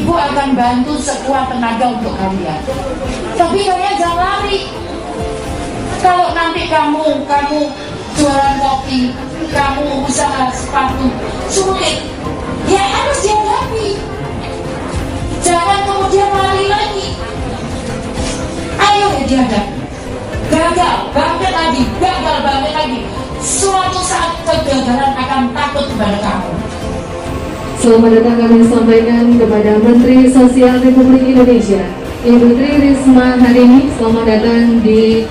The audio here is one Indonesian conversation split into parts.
Ibu akan bantu sekuat tenaga untuk kalian. Tapi kalian jangan lari. Kalau nanti kamu jualan kopi, kamu usaha sepatu, sulit, ya harus dihadapi. Jangan kemudian lari lagi. Ayo ya dihadapi. Gagal, bangkit lagi, gagal, bangkit lagi. Suatu saat kegagalan akan takut kepada kamu. Selamat datang kami sampaikan kepada Menteri Sosial Republik Indonesia, Ibu Tri Risma hari ini. Selamat datang di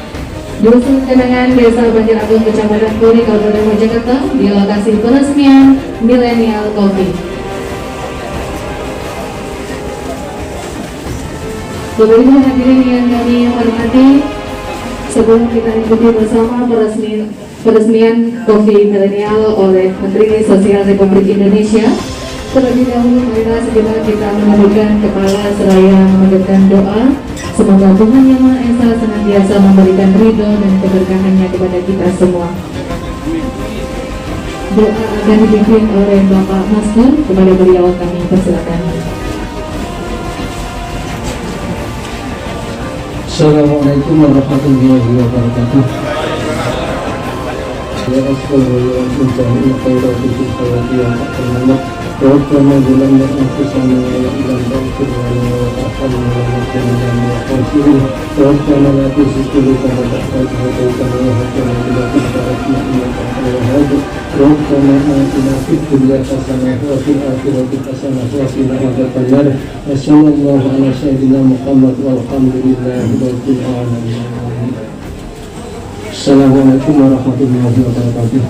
Dusun Kenangan, Desa Banjar Agung, Kecamatan Puri, Kabupaten Mojokerto, di lokasi peresmian Millennial Coffee. Bapak Ibu hadirin yang kami hormati, sebelum kita ikuti bersama peresmian Coffee Millennial oleh Menteri Sosial Republik Indonesia, terlebih dahulu marilah sejenak kita menundukkan kepala seraya memanjatkan doa. Semoga Tuhan Yang Maha Esa senantiasa memberikan ridho dan keberkahannya kepada kita semua. Doa akan dipimpin oleh Bapak Maskur. Kepada beliau kami persilakan. Assalamualaikum warahmatullahi wabarakatuh. Ya Rabbana zalamna anfusana wa lam taghfir lana wa tarhamna lanakunanna minal khasirin. Rabbana la tuzigh qulubana ba'da idh hadaytana wa hab lana min ladunka rahmatan innaka antal wahhab. Rabbana atina fid dunya hasanah wa fil akhirati hasanah wa qina adzabannar. Wa sallallahu ala sayyidina Muhammad walhamdulillahi rabbil alamin. Assalamualaikum warahmatullahi wabarakatuh.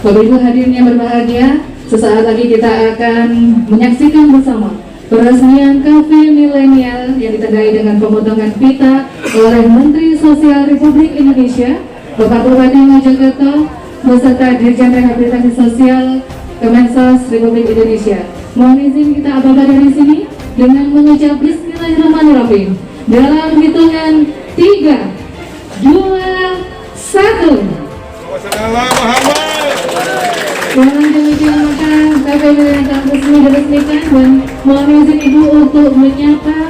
Bapak Ibu hadirin yang berbahagia, sesaat lagi kita akan menyaksikan bersama peresmian Cafe Millennial yang ditandai dengan pemotongan pita oleh Menteri Sosial Republik Indonesia, Bapak Bupati Mojokerto, beserta Dirjen Rehabilitasi Sosial Kemensos Republik Indonesia. Mohon izin kita abaikan dari sini dengan mengucap Bismillahirrahmanirrahim. Dalam hitungan 3, 2, 1. Dengan demikian maka Cafe Millennial resmi diresmikan, dan mohon izin Ibu untuk menyapa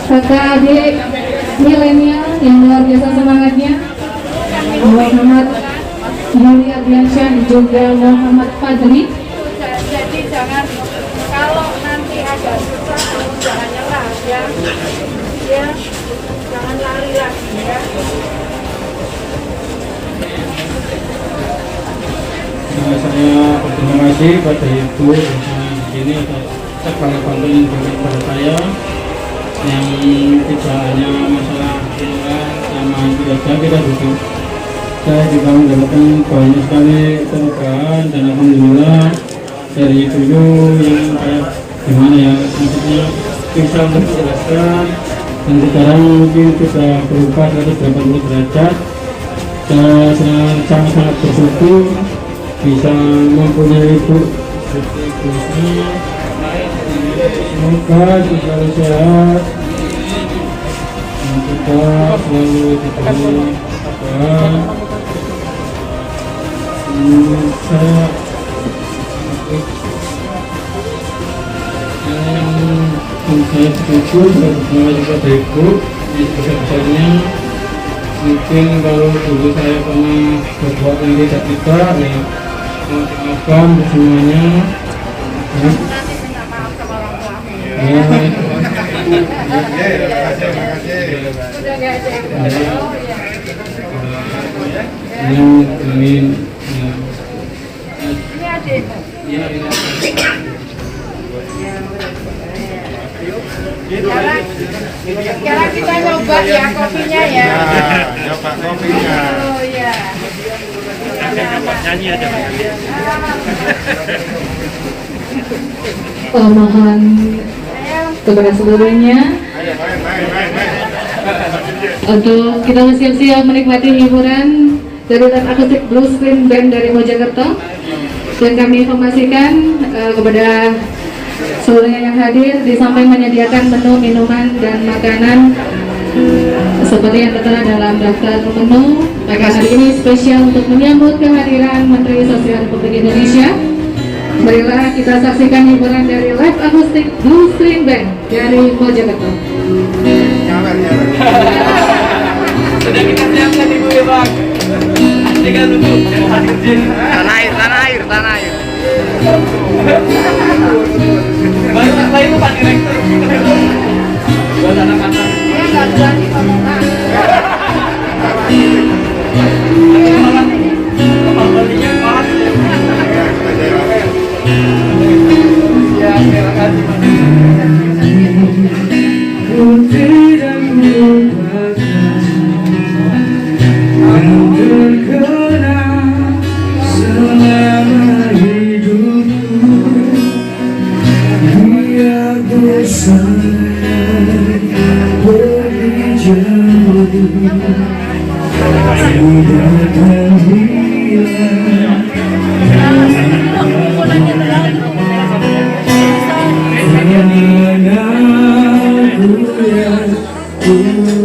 kakak adik milenial yang luar biasa semangatnya, Muhammad Yuli Ardiansyah juga Muhammad Fadli. Jadi jangan, kalau nanti ada susah jangan nyerah ya, jangan lari lagi ya. Saya berterima kasih pada Ibu di sini atas segala bantuan yang diberikan kepada saya, yang tidak hanya masalah pikiran sama saja kita duduk. Saya juga mendapatkan banyak sekali kemudahan dan alhamdulillah dari dulu yang kayak gimana ya, maksudnya bisa untuk menjelaskan, dan sekarang mungkin sudah berubah 180 derajat. Saya sangat bersyukur bisa mempunyai ibu seperti ini. Semoga selalu sehat dan kita selalu diberi sabar. Saya bersyukur berterima kasih kepada Ibu yang besar-besarnya. Mungkin kalau dulu saya pernah berbuat yang tidak ya, maafkan semuanya. Amin. Sekarang kita coba ya kopinya ya. Coba kopinya. Oh iya. Nyanyi aja. Mohon kepada seluruhnya untuk kita siap-siap menikmati hiburan dari akustik Blue Screen Band dari Mojokerto. Dan kami informasikan kepada seluruhnya yang hadir, di samping menyediakan menu minuman dan makanan seperti yang tertera dalam daftar menu, maka hari ini spesial untuk menyambut kehadiran Menteri Sosial Republik Indonesia, Marilah kita saksikan hiburan dari live akustik Blue String Band dari Mojokerto. Sudah kita siapkan ibu ya bang. Tinggal duduk, jangan hadir. Tanah air. Baru setelah itu Pak Direktur. Buat anak-anak. Nggak berani ngomong. Kapal balinya pas. Ya, terima kasih Pak. Ku tidak melupakan yang terkenang selama hidupku. Biar bersayap pergi jauh, tinggalkan hilang. Ku yang